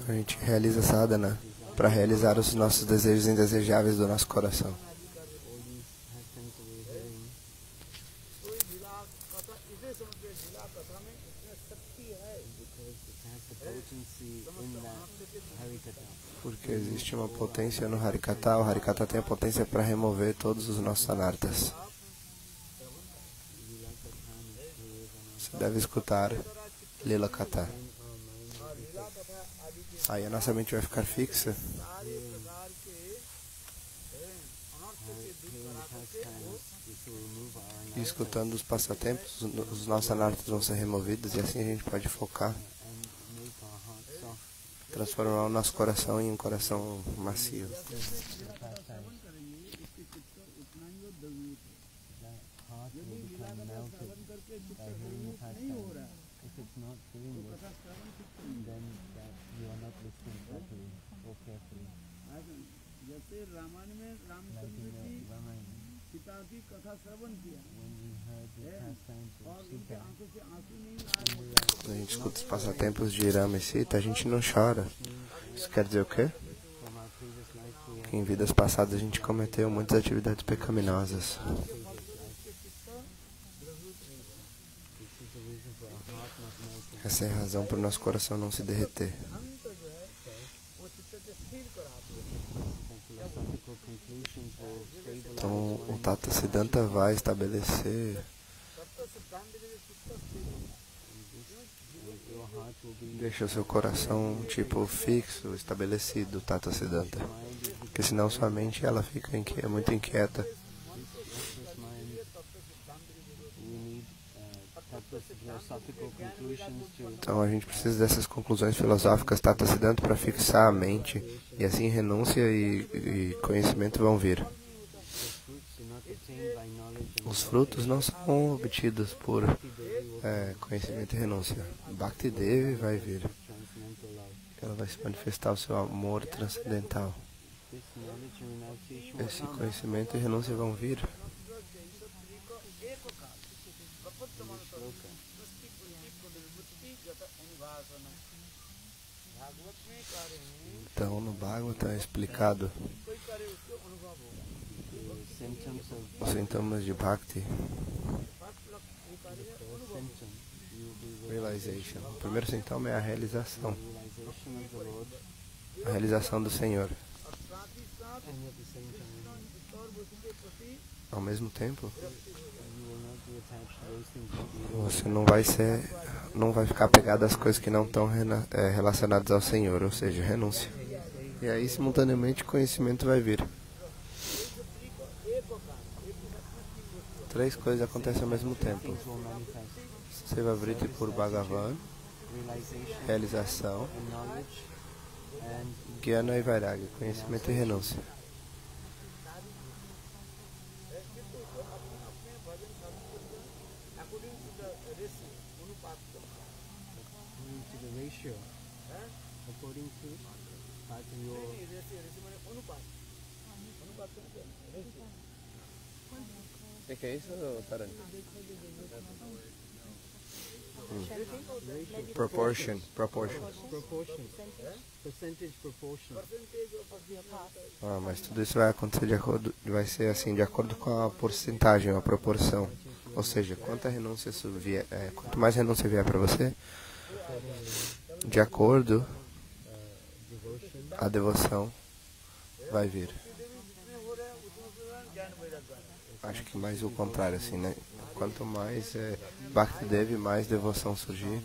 A gente realiza sadhana para realizar os nossos desejos indesejáveis do nosso coração. Porque existe uma potência no Harikata. O Harikata tem a potência para remover todos os nossos anartas. Você deve escutar Lila Kata. Aí a nossa mente vai ficar fixa. E escutando os passatempos, os nossos anartas vão ser removidos e assim a gente pode focar, transformar o nosso coração em um coração macio. Quando a gente escuta os passatempos de Rama e Sita, a gente não chora. Isso quer dizer o quê? Que em vidas passadas a gente cometeu muitas atividades pecaminosas. Essa é a razão para o nosso coração não se derreter. Então o Tata Siddhanta vai estabelecer, deixa o seu coração tipo fixo, estabelecido, Tata Siddhanta. Porque senão sua mente ela fica muito inquieta. Então a gente precisa dessas conclusões filosóficas Tata Siddhanta para fixar a mente. E assim renúncia e conhecimento vão vir. Os frutos não são obtidos por conhecimento e renúncia. Bhakti Devi vai vir. Ela vai se manifestar o seu amor transcendental. Esse conhecimento e renúncia vão vir. Então no Bhagavata é explicado os sintomas de Bhakti. Realization. O primeiro sintoma é a realização. A realização do Senhor. Ao mesmo tempo, você não vai ficar apegado às coisas que não estão relacionadas ao Senhor, ou seja, renúncia. E aí, simultaneamente, conhecimento vai vir. Três coisas acontecem ao mesmo tempo. Seva Vritti por Bhagavan, realização, Jnana e Vairagya, conhecimento e renúncia. O que é isso, Taran? Proportion. Percentage proportion. Mas tudo isso vai ser assim, de acordo com a porcentagem, a proporção. Ou seja, quanto mais renúncia vier para você, de acordo, a devoção vai vir. Acho que mais o contrário, assim, né? Quanto mais Bhakti Devi, mais devoção surgir,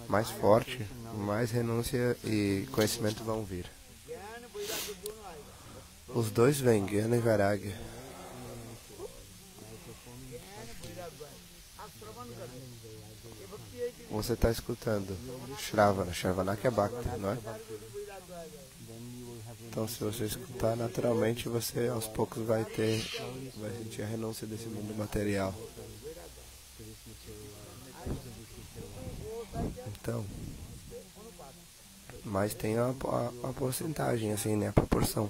mais forte, mais renúncia e conhecimento vão vir. Os dois vêm, Jnana e Vairagya. Você está escutando Shravana que é Bhakti, não é? Então, se você escutar, naturalmente, você aos poucos vai sentir a renúncia desse mundo material. Então, mas tem a porcentagem, assim, né? A proporção.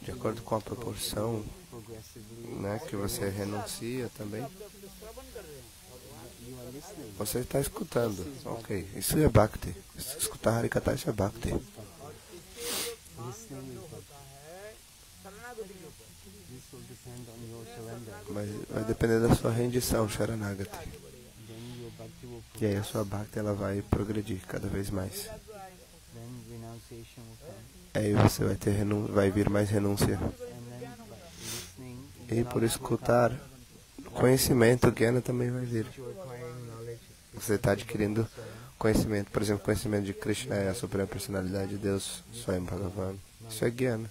De acordo com a proporção, né, que você renuncia também. Você está escutando, ok. Isso é Bhakti. Escutar Harikatha, isso é Bhakti. Mas vai depender da sua rendição, Sharanagati. E aí a sua Bhakti ela vai progredir cada vez mais. Aí você vai vir mais renúncia. E por escutar, conhecimento, Gyana também vai vir. Você está adquirindo conhecimento. Por exemplo, conhecimento de Krishna é a Suprema Personalidade de Deus, Swayam Bhagavan. Isso é Gyana.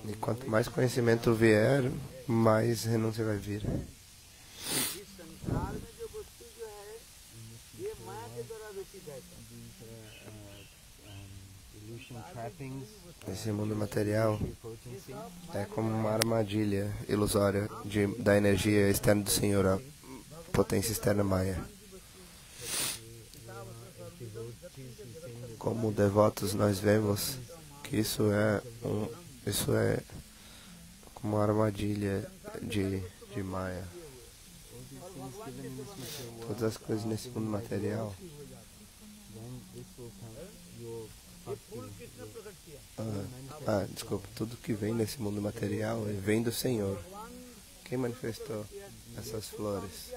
E quanto mais conhecimento vier, mais renúncia vai vir. Esse mundo material é como uma armadilha ilusória da energia externa do Senhor, a potência externa Maya. Como devotos, nós vemos que isso é como uma armadilha de Maya. Todas as coisas nesse mundo material desculpa, tudo que vem nesse mundo material vem do Senhor. Quem manifestou essas flores?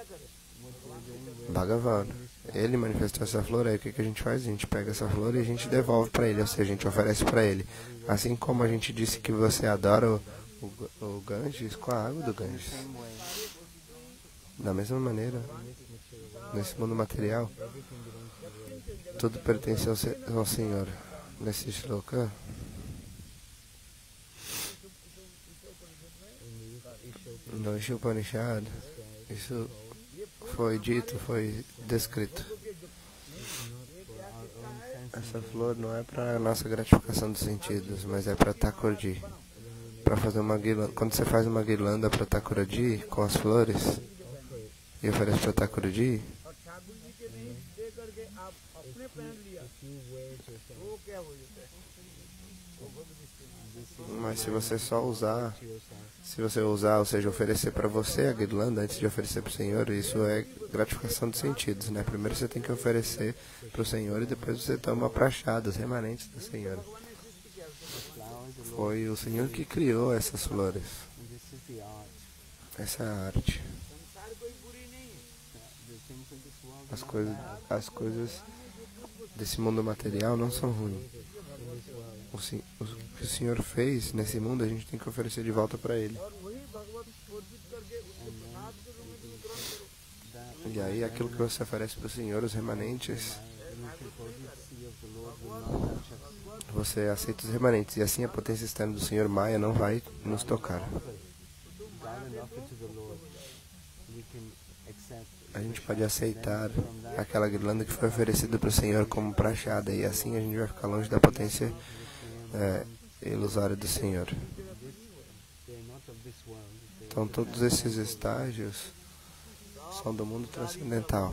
Bhagavan. Ele manifestou essa flor, aí o que a gente faz? A gente pega essa flor e a gente devolve para ele, ou seja, a gente oferece para ele. Assim como a gente disse que você adora o Ganges com a água do Ganges. Da mesma maneira, nesse mundo material, tudo pertence ao Senhor. Nesse shloka, no Isha Upanishad, isso foi dito, foi descrito. Essa flor não é para a nossa gratificação dos sentidos, mas é para Thakurji. Para fazer uma guirlanda. Quando você faz uma guirlanda para Thakurji com as flores e oferece para Thakurji, mas se você usar, ou seja, oferecer para você a guirlanda antes de oferecer para o Senhor, isso é gratificação dos sentidos, né? Primeiro você tem que oferecer para o Senhor e depois você toma praxadas, remanentes do Senhor. Foi o Senhor que criou essas flores. Essa é a arte. As coisas desse mundo material não são ruins. O que o Senhor fez nesse mundo, a gente tem que oferecer de volta para Ele. E aí, aquilo que você oferece para o Senhor, os remanentes, você aceita os remanentes. E assim a potência externa do Senhor Maya não vai nos tocar. A gente pode aceitar aquela guirlanda que foi oferecida para o Senhor como prachada. E assim a gente vai ficar longe da potência ilusória do Senhor. Então todos esses estágios são do mundo transcendental.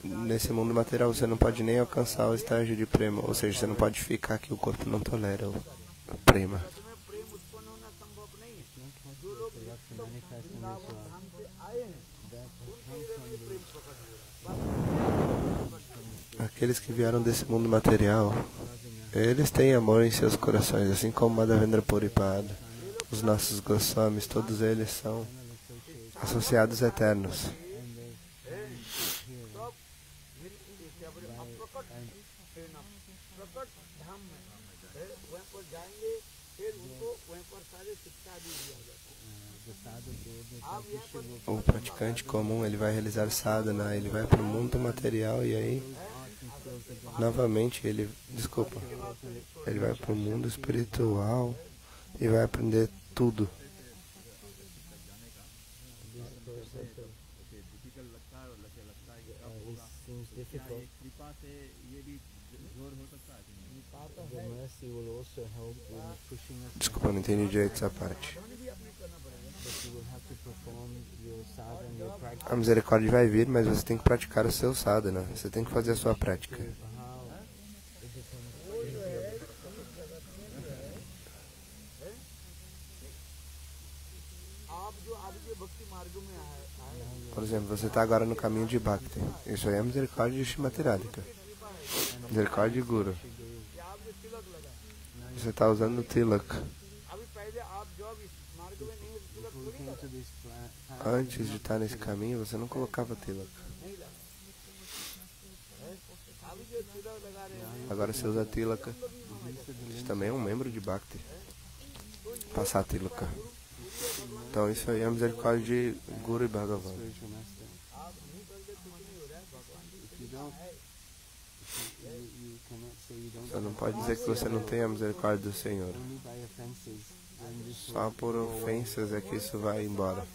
Nesse mundo material você não pode nem alcançar o estágio de prema, ou seja, você não pode ficar que o corpo não tolera o prema. Aqueles que vieram desse mundo material, eles têm amor em seus corações, assim como Madhavendra Puripada, os nossos Goswamis, todos eles são associados eternos. O praticante comum, ele vai realizar sadhana, ele vai para o mundo material e aí, novamente, ele vai para o mundo espiritual e vai aprender tudo. Desculpa, não entendi direito essa parte. A misericórdia vai vir, mas você tem que praticar o seu sadhana. Você tem que fazer a sua prática. Por exemplo, você está agora no caminho de Bhakti. Isso aí é a misericórdia de Srimati Radhika. Misericórdia de Guru. Você está usando o tilak. Antes de estar nesse caminho, você não colocava tilak. Agora você usa tilaka. Isso também é um membro de Bhakti. Passar tilaka. Então isso aí é a misericórdia de Guru e Bhagavan. Você não pode dizer que você não tem a misericórdia do Senhor. Só por ofensas é que isso vai embora.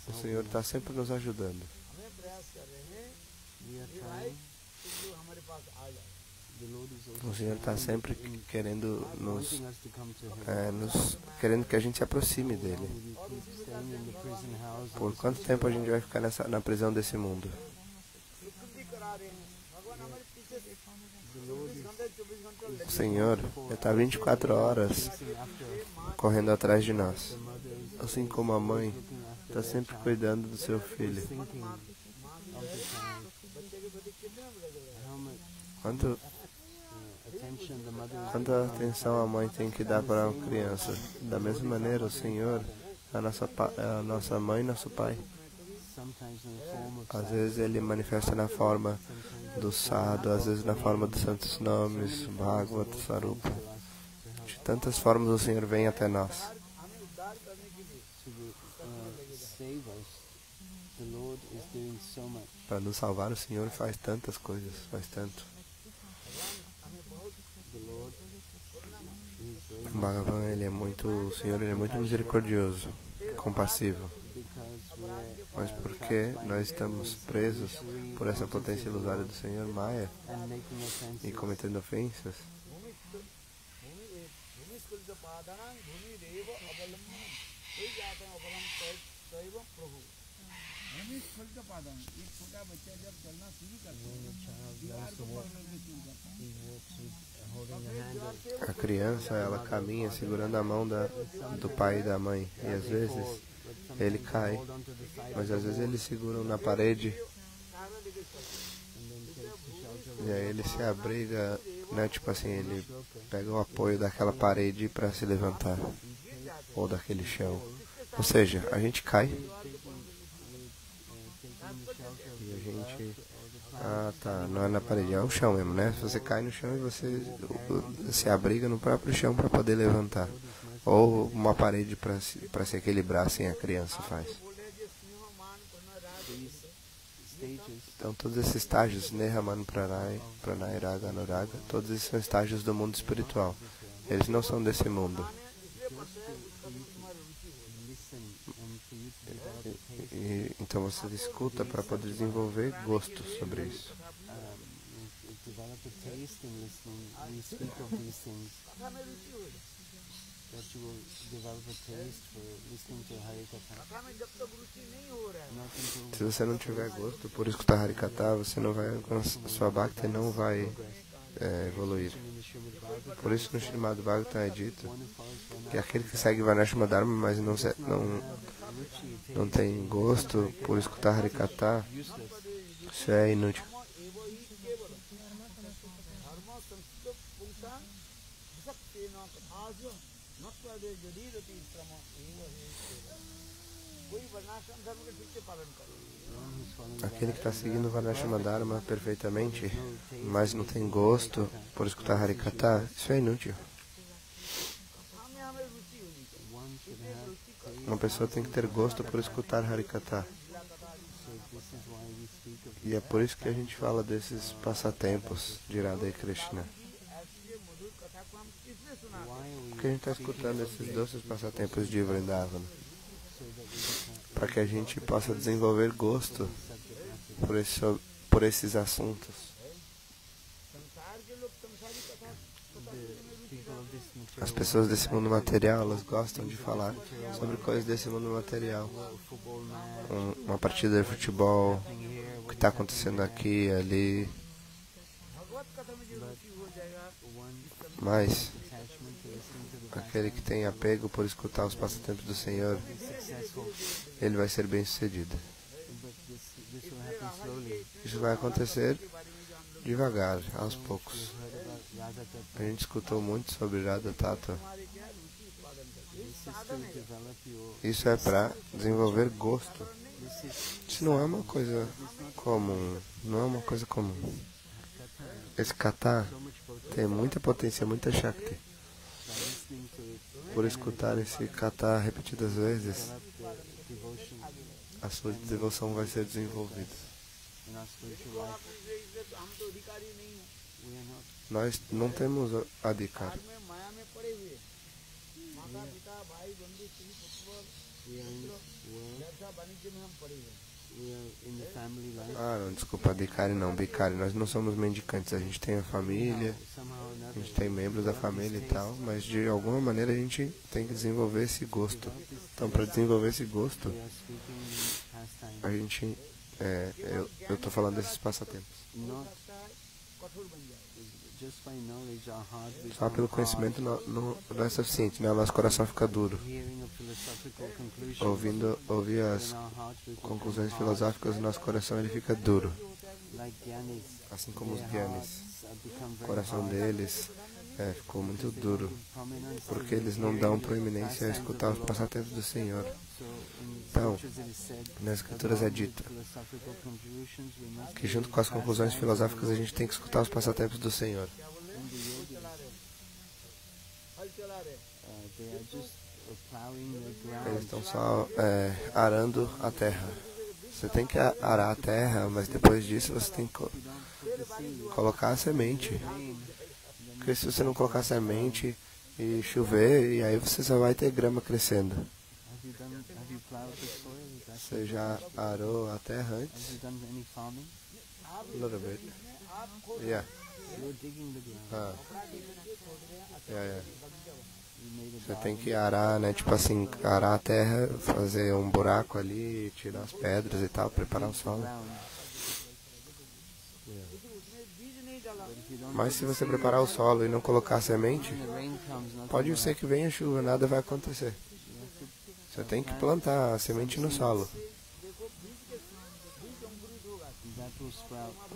O Senhor está sempre nos ajudando. O Senhor está sempre querendo querendo que a gente se aproxime dele. Por quanto tempo a gente vai ficar na prisão desse mundo? O Senhor está 24 horas correndo atrás de nós. Assim como a mãe está sempre cuidando do seu filho. Quanta atenção a mãe tem que dar para uma criança. Da mesma maneira, o Senhor é a nossa mãe e nosso pai. Às vezes Ele manifesta na forma do sadhu, às vezes na forma dos santos nomes, Bhagavad, Sarupa. De tantas formas o Senhor vem até nós. Para nos salvar, o Senhor faz tantas coisas, faz tanto. O Bhagavan, o Senhor ele é muito misericordioso, compassivo. Mas porque nós estamos presos por essa potência ilusória do Senhor Maya e cometendo ofensas, a criança ela caminha segurando a mão do pai e da mãe e às vezes ele cai, mas às vezes eles seguram na parede e aí ele se abriga, né? Tipo assim, ele pega o apoio daquela parede para se levantar ou daquele chão. Ou seja, a gente cai e a gente... Ah, tá, não é na parede, é o chão mesmo, né? Você cai no chão e você se abriga no próprio chão para poder levantar. Ou uma parede para se equilibrar, assim a criança faz. Então todos esses estágios, Nehaman, Pranay, Raga, Anuraga, todos esses são estágios do mundo espiritual. Eles não são desse mundo. Então você escuta para poder desenvolver gosto sobre isso. Se você não tiver gosto por escutar Harikatha, você não vai alcançar, sua Bhakti não vai evoluir. Por isso no Srimad Bhagavatam é dito que aquele que segue Varnashrama Dharma, mas não tem gosto por escutar Harikatha, isso é inútil. Aquele que está seguindo o Varnashrama Dharma perfeitamente, mas não tem gosto por escutar Harikatha, isso é inútil. Uma pessoa tem que ter gosto por escutar Harikatha. E é por isso que a gente fala desses passatempos de Radha e Krishna. Porque a gente está escutando esses doces passatempos de Vrindavan. Para que a gente possa desenvolver gosto por esses assuntos. As pessoas desse mundo material, elas gostam de falar sobre coisas desse mundo material. Uma partida de futebol, o que está acontecendo aqui, ali. Mas aquele que tem apego por escutar os passatempos do Senhor, ele vai ser bem sucedido. Isso vai acontecer devagar, aos poucos. A gente escutou muito sobre Radha Tattva. Isso é para desenvolver gosto. Isso não é uma coisa comum. Não é uma coisa comum. Esse kata tem muita potência, muita shakti. Por escutar esse kata repetidas vezes, a sua devoção vai ser desenvolvida. Nós não temos adhikar. Não, desculpa, adhikari não, bikari. Nós não somos mendicantes, a gente tem a família, a gente tem membros da família e tal, mas de alguma maneira a gente tem que desenvolver esse gosto. Então, para desenvolver esse gosto, a gente, eu estou falando desses passatempos. Só pelo conhecimento não é suficiente, né? O nosso coração fica duro. Ouvir as conclusões filosóficas, o nosso coração ele fica duro. Assim como os gyanis. O coração deles ficou muito duro, porque eles não dão proeminência a escutar os passatempos do Senhor. Então, nas escrituras é dito que junto com as conclusões filosóficas a gente tem que escutar os passatempos do Senhor. Eles estão só arando a terra. Você tem que arar a terra, mas depois disso você tem que colocar a semente. Porque se você não colocar a semente e chover, e aí você só vai ter grama crescendo. Você já arou a terra antes? A little bit. Yeah. Yeah. Você tem que arar, né? Tipo assim, arar a terra, fazer um buraco ali, tirar as pedras e tal, preparar o solo. Mas se você preparar o solo e não colocar a semente, pode ser que venha chuva, nada vai acontecer. Você tem que plantar a semente no solo.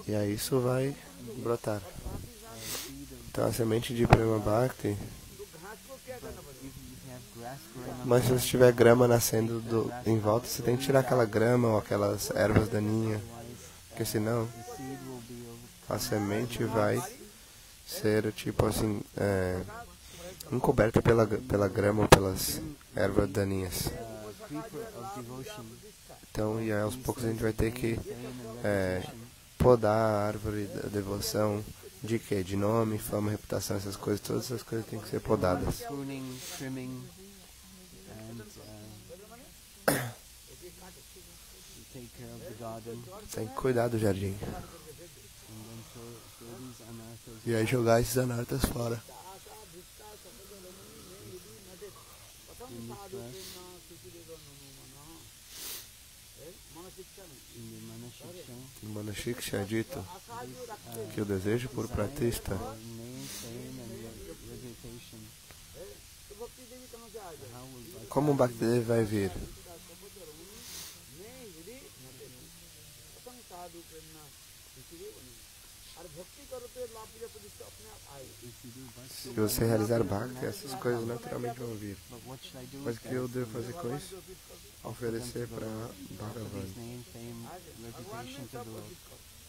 E aí isso vai brotar. Então a semente de Prema Bhakti. Mas se você tiver grama nascendo em volta, você tem que tirar aquela grama ou aquelas ervas daninhas. Porque senão a semente vai ser tipo assim, encoberta pela grama ou pelas ervas daninhas. Então, e aí, aos poucos a gente vai ter que podar a árvore da devoção. De quê? De nome, fama, reputação, essas coisas. Todas essas coisas têm que ser podadas. Tem que cuidar do jardim. E aí jogar esses anartas fora. Em Manashiksha é dito que o desejo por pratista como o Bhaktidev vai vir? Se você realizar Bhakti, essas coisas naturalmente vão vir. Mas o que eu devo fazer com isso? Oferecer para Bhagavan.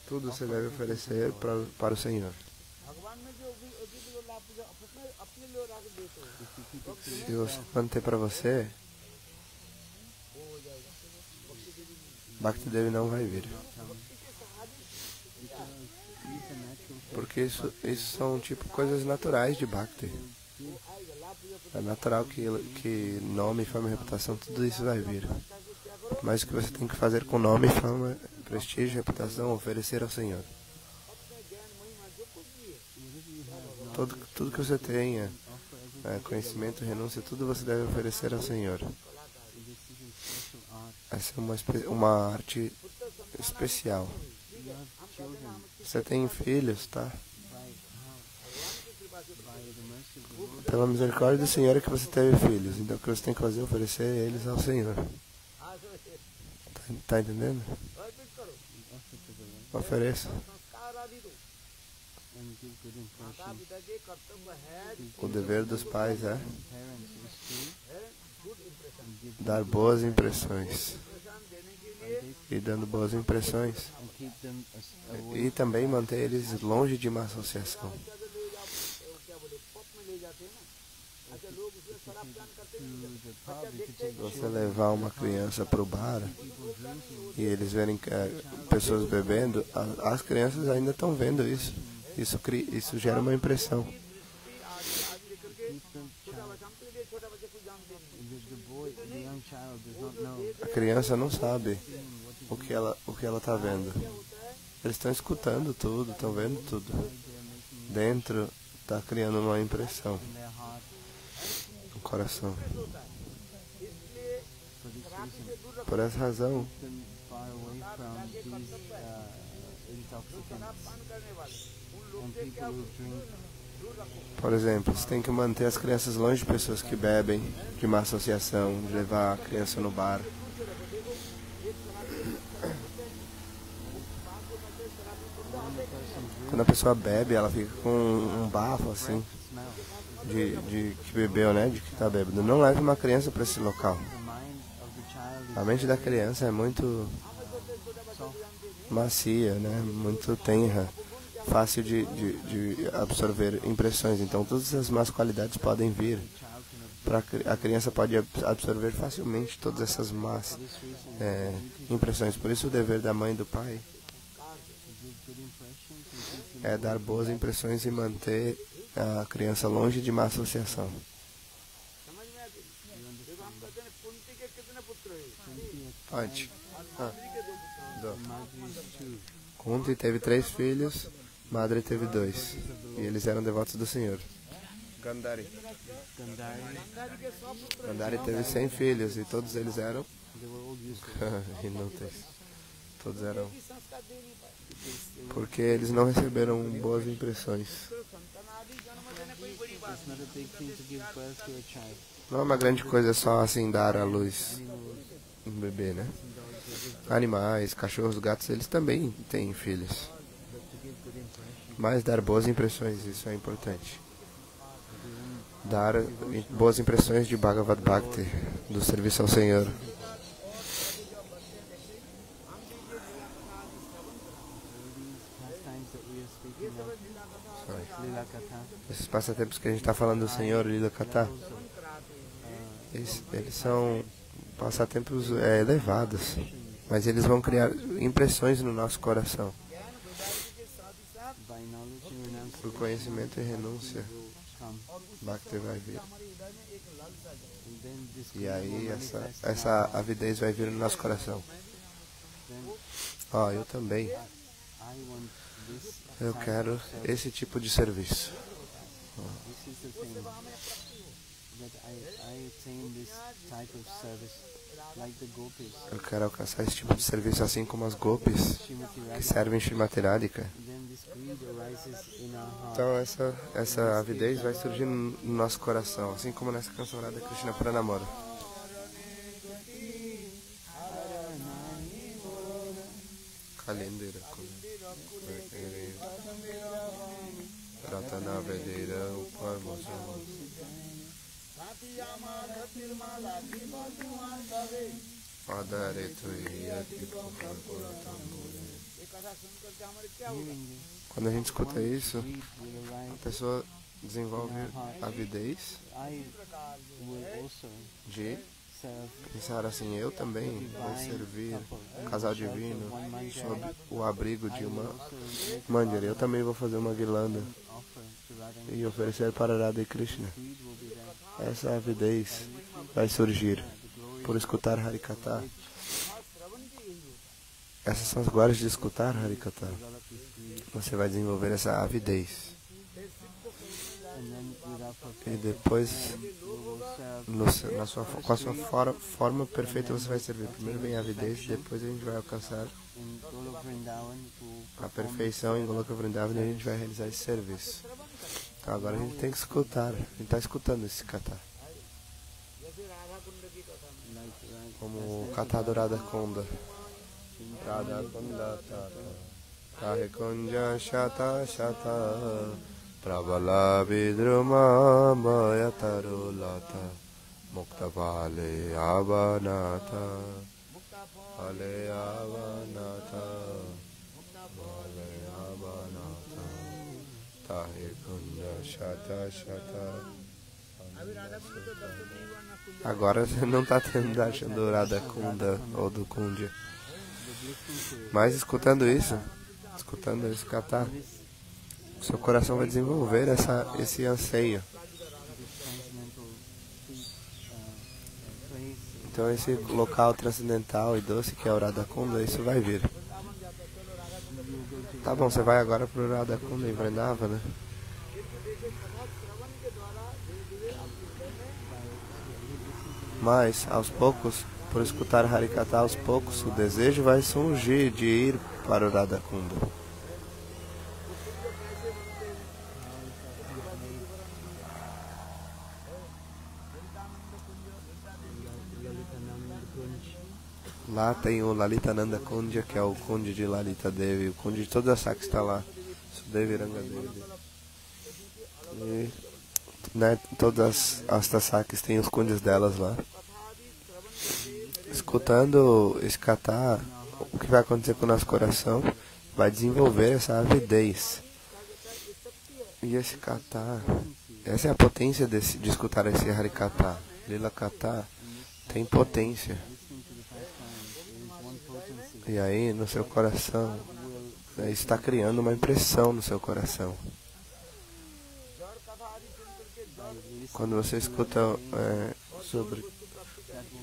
Tudo você deve oferecer para o Senhor. Se você manter para você, Bhaktidev não vai vir. Porque isso são tipo coisas naturais de Bhakti. É natural que nome, fama e reputação, tudo isso vai vir. Mas o que você tem que fazer com nome, fama, prestígio, reputação, oferecer ao Senhor. Tudo que você tenha, conhecimento, renúncia, tudo você deve oferecer ao Senhor. Essa é uma arte especial. Você tem filhos, tá? Pela misericórdia do Senhor é que você teve filhos. Então o que você tem que fazer é oferecer eles ao Senhor. Tá entendendo? Ofereça. O dever dos pais é dar boas impressões. E dando boas impressões. E também manter eles longe de uma associação. Você levar uma criança para o bar e eles verem pessoas bebendo, as crianças ainda estão vendo isso. Isso gera uma impressão. A criança não sabe o que ela está vendo. Eles estão escutando tudo, estão vendo tudo. Dentro está criando uma impressão no coração. Por essa razão, por exemplo, você tem que manter as crianças longe de pessoas que bebem, de má associação, de levar a criança no bar. Quando a pessoa bebe, ela fica com um bafo assim, de que bebeu, né? De que está bêbado. Não leve uma criança para esse local. A mente da criança é muito macia, né? Muito tenra, fácil de absorver impressões. Então, todas as más qualidades podem vir. A criança pode absorver facilmente todas essas más impressões. Por isso, o dever da mãe e do pai é dar boas impressões e manter a criança longe de má associação. Pode. Kunti teve 3 filhos, Madre teve 2. E eles eram devotos do Senhor. Gandhari teve 100 filhos e todos eles eram inúteis. Todos eram. Porque eles não receberam boas impressões. Não é uma grande coisa só assim dar à luz um bebê, né? Animais, cachorros, gatos, eles também têm filhos. Mas dar boas impressões, isso é importante. Dar boas impressões de Bhagavad Bhakti, do serviço ao Senhor. Esses passatempos que a gente está falando do Senhor, Lila Katha, eles são passatempos elevados, mas eles vão criar impressões no nosso coração. Por conhecimento e renúncia, Bhakti vai vir. E aí essa avidez vai vir no nosso coração. Eu também. Eu quero esse tipo de serviço. Eu quero alcançar esse tipo de serviço assim como as gopis que servem Srimati Radhika. Então essa avidez vai surgir no nosso coração, assim como nessa canção Radha Krishna Pranamora. Kalendera Ratana Vedeira Uparmosan Quando a gente escuta isso, a pessoa desenvolve avidez de pensar assim: eu também vou servir o casal divino sob o abrigo de uma manjari. Eu também vou fazer uma guirlanda e oferecer para Radha e Krishna. Essa avidez vai surgir por escutar Harikatha. Essas são as glórias de escutar Harikatha. Você vai desenvolver essa avidez. E depois, com a sua forma perfeita, você vai servir. Primeiro vem a avidez, depois a gente vai alcançar a perfeição em Goloka Vrindavan e a gente vai realizar esse serviço. Então agora a gente tem que escutar. A gente está escutando esse kata. Como o kata do Radha Kunda. Radha Kunda Tata. Kahe Kunja Shata Shata. Prabala Vidruma Mayataru Lata. Mukta Vale Avanata. Vale Avanata. Vale Avanata. Tahe Kunja Shata Shata. Agora você não está tendo darshan do Radha Kunda ou do Kundya. Mas escutando isso kata, seu coração vai desenvolver esse anseio. Então esse local transcendental e doce que é o Radha Kunda, isso vai vir. Tá bom, você vai agora para o Radha Kunda em Vrindavana, né? Mas, aos poucos, por escutar Harikata, aos poucos, o desejo vai surgir de ir para o Radha Kunda. Lá tem o Lalitananda Kundya, que é o Kundya de Lalita Devi, o Kundya de todas as Sakis está lá, Sudevi Rangadevi. E todas as Sakis têm os Kundyas delas lá. Escutando esse kata, o que vai acontecer com o nosso coração vai desenvolver essa avidez. E esse kata, essa é a potência de escutar esse Harikata. Lila Kata tem potência. E aí no seu coração, isso está criando uma impressão no seu coração. Quando você escuta sobre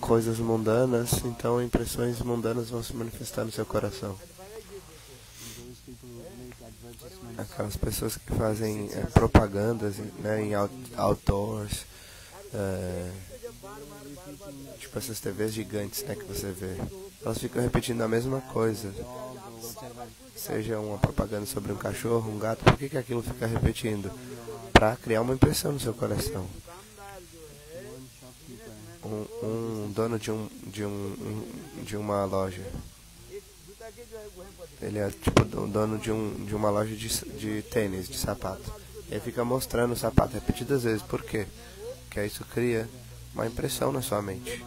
coisas mundanas, então impressões mundanas vão se manifestar no seu coração. Aquelas pessoas que fazem propagandas, né, em outdoors, tipo essas TVs gigantes, né, que você vê, elas ficam repetindo a mesma coisa. Seja uma propaganda sobre um cachorro, um gato, por que aquilo fica repetindo? Para criar uma impressão no seu coração. Um dono de uma loja, ele é tipo o dono de uma loja de tênis, de sapato. Ele fica mostrando o sapato repetidas vezes. Por quê? Porque isso cria uma impressão na sua mente.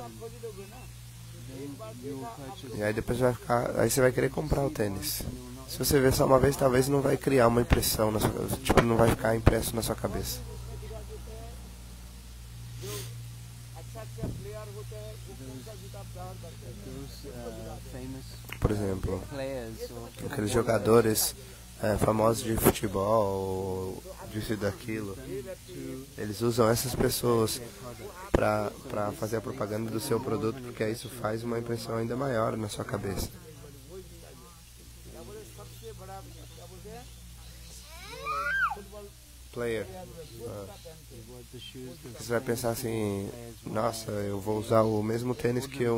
E aí depois aí você vai querer comprar o tênis. Se você ver só uma vez, talvez não vai criar uma impressão na sua, tipo, não vai ficar impresso na sua cabeça. Por exemplo, aqueles jogadores famosos de futebol, disso e daquilo, eles usam essas pessoas para fazer a propaganda do seu produto, porque isso faz uma impressão ainda maior na sua cabeça. Player. Você vai pensar assim, nossa, eu vou usar o mesmo tênis que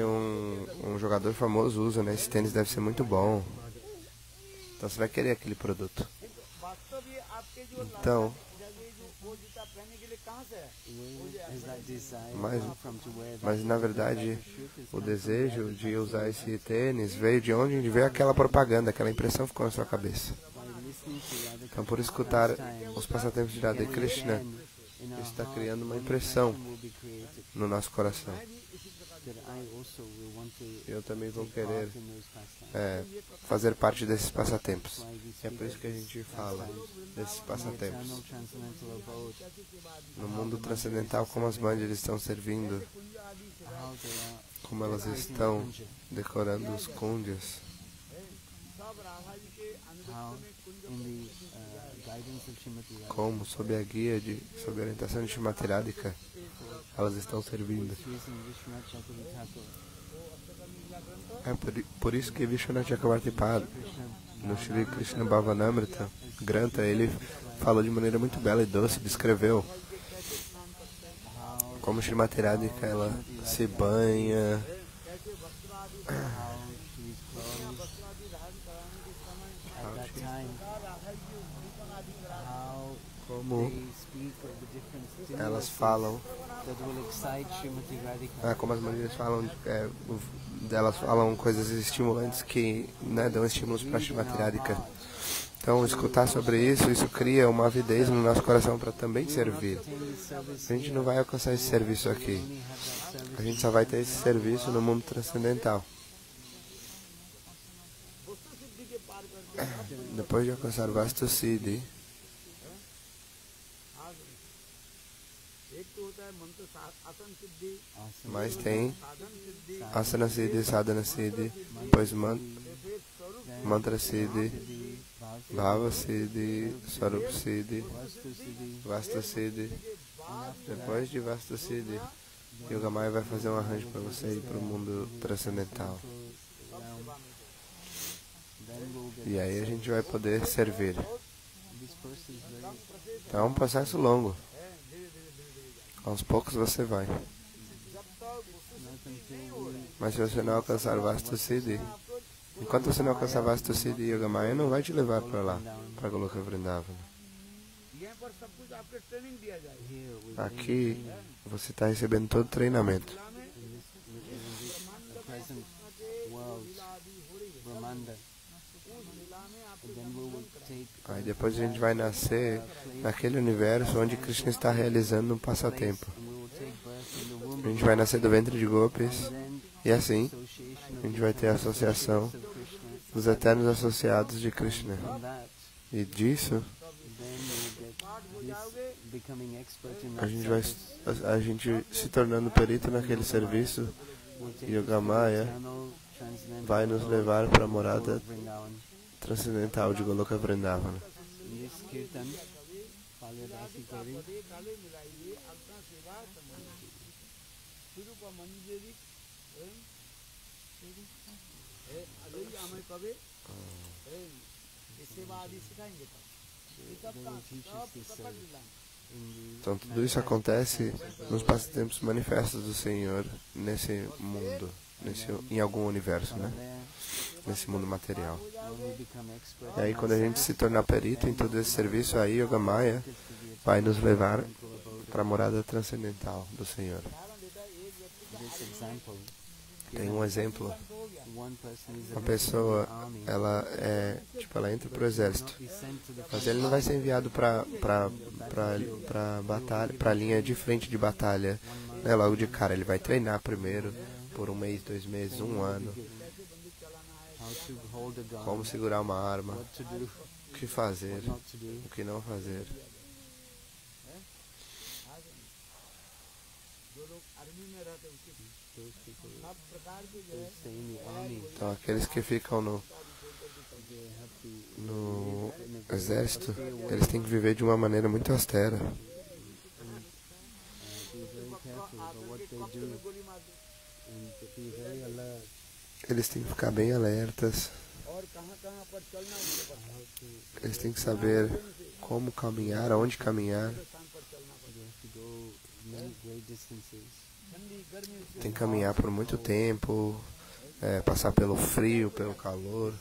um jogador famoso usa, né? Esse tênis deve ser muito bom. Então você vai querer aquele produto. Então, mas na verdade, o desejo de usar esse tênis veio de onde veio aquela propaganda, aquela impressão ficou na sua cabeça. Então, por escutar os passatempos de Radha Krishna, isso está criando uma impressão no nosso coração. Eu também vou querer fazer parte desses passatempos. É por isso que a gente fala desses passatempos. No mundo transcendental, como as bandas estão servindo, como elas estão decorando os kundyas. Como, sob a orientação de Srimati Radhika, elas estão servindo. É por isso que Vishwanath Chakravarti no Shri Krishna Bhavanamrita, Granta, ele falou de maneira muito bela e doce, descreveu como Srimati Radhika, ela se banha, como elas falam, como as mulheres falam, elas falam coisas estimulantes que, né, dão estímulos para Srimati Radhika. Então, escutar sobre isso, isso cria uma avidez no nosso coração para também servir. A gente não vai alcançar esse serviço aqui. A gente só vai ter esse serviço no mundo transcendental. Depois de alcançar Vastu Siddhi, mas tem Asana Siddhi, Sadhana Siddhi, depois Mantra Siddhi, Bhava Siddhi, Swarup Siddhi, Vastu Siddhi. Depois de Vastu Siddhi, Yogamaya vai fazer um arranjo para você ir para o mundo transcendental. E aí a gente vai poder servir. Então é um processo longo. Aos poucos você vai. Mas se você não alcançar Vastu Siddhi, enquanto você não alcançar Vastu Siddhi, Yogamaya não vai te levar para lá, para Goloka Vrindavana. Aqui você está recebendo todo o treinamento. Aí depois a gente vai nascer naquele universo onde Krishna está realizando um passatempo. A gente vai nascer do ventre de Gopis e assim a gente vai ter a associação dos eternos associados de Krishna. E disso a gente se tornando perito naquele serviço, Yogamaya vai nos levar para a morada transcendental de Goloka Vrindavana. Então tudo isso acontece nos passatempos manifestos do Senhor nesse mundo, em algum universo, né? Nesse mundo material. E aí quando a gente se tornar perito em todo esse serviço, aí Yogamaya vai nos levar para a morada transcendental do Senhor. Tem um exemplo. Uma pessoa, ela entra para o exército, mas ele não vai ser enviado para a linha de frente de batalha, né, logo de cara. Ele vai treinar primeiro por 1 mês, 2 meses, 1 ano. Como segurar uma arma, o que fazer, o que não fazer. Então aqueles que ficam no exército, eles têm que viver de uma maneira muito austera. Eles têm que ficar bem alertas. Eles têm que saber como caminhar, aonde caminhar. Tem que caminhar por muito tempo, passar pelo frio, pelo calor.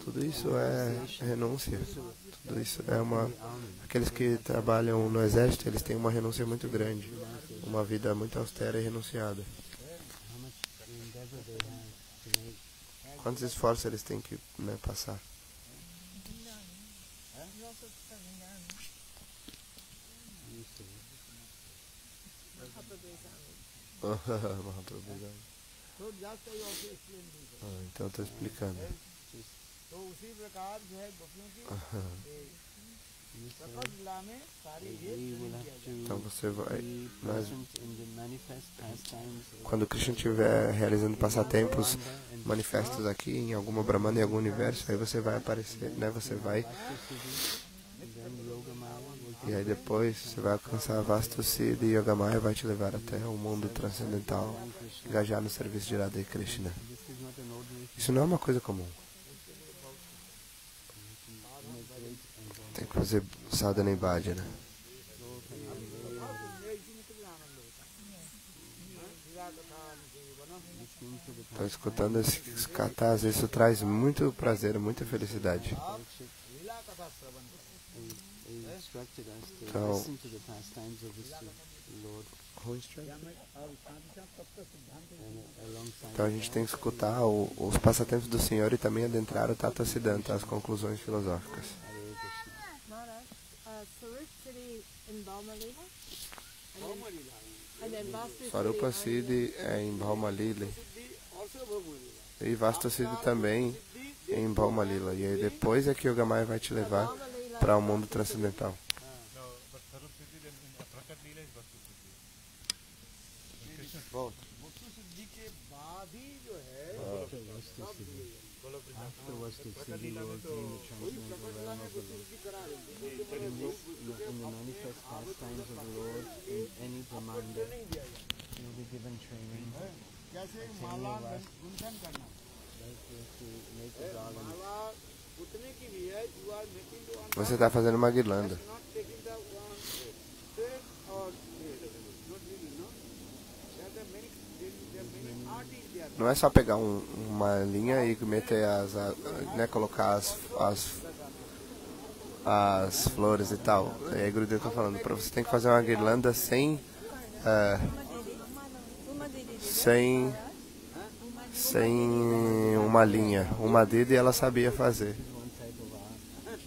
Tudo isso é renúncia. Tudo isso aqueles que trabalham no exército, eles têm uma renúncia muito grande. Uma vida muito austera e renunciada. Quantos esforços eles têm que, né, passar? Então estou explicando. Então você vai... Quando Krishna estiver realizando passatempos manifestos aqui em alguma Brahmana, em algum universo, aí você vai aparecer, né? Você vai... E aí depois você vai alcançar Vastu Siddhi e Yogamaya vai te levar até o mundo transcendental, engajar no serviço de Radha e Krishna. Isso não é uma coisa comum. Tem que fazer sadhana e bhajana. Estou escutando esses kathas, isso traz muito prazer, muita felicidade. Então, a gente tem que escutar os passatempos do Senhor e também adentrar o Tattva Siddhanta, as conclusões filosóficas. Swarupa Siddhi é em Bhauma Lila e Vasta Siddhi também em Bhauma Lila. E aí depois é que Yogamaya vai te levar para o mundo transcendental. Você está fazendo uma guirlanda. Não é só pegar uma linha e meter né, colocar as flores e tal. Aí Gurudev está falando, para você tem que fazer uma guirlanda sem uma linha. Uma Didi ela sabia fazer.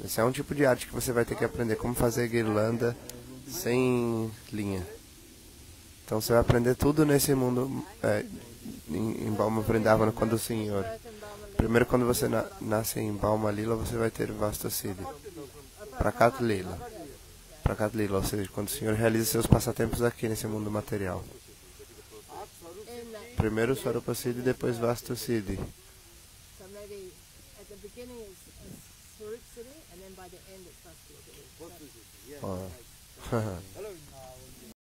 Esse é um tipo de arte que você vai ter que aprender como fazer guirlanda sem linha. Então você vai aprender tudo nesse mundo em Bhauma Vrindavana quando o Senhor. Primeiro, quando você nasce em Bhauma Lila, você vai ter Vasta Siddhi. Prakat Lila. Prakat Lila, ou seja, quando o Senhor realiza seus passatempos aqui nesse mundo material. Primeiro Swarupa Siddhi, depois Vasta Siddhi. Oh.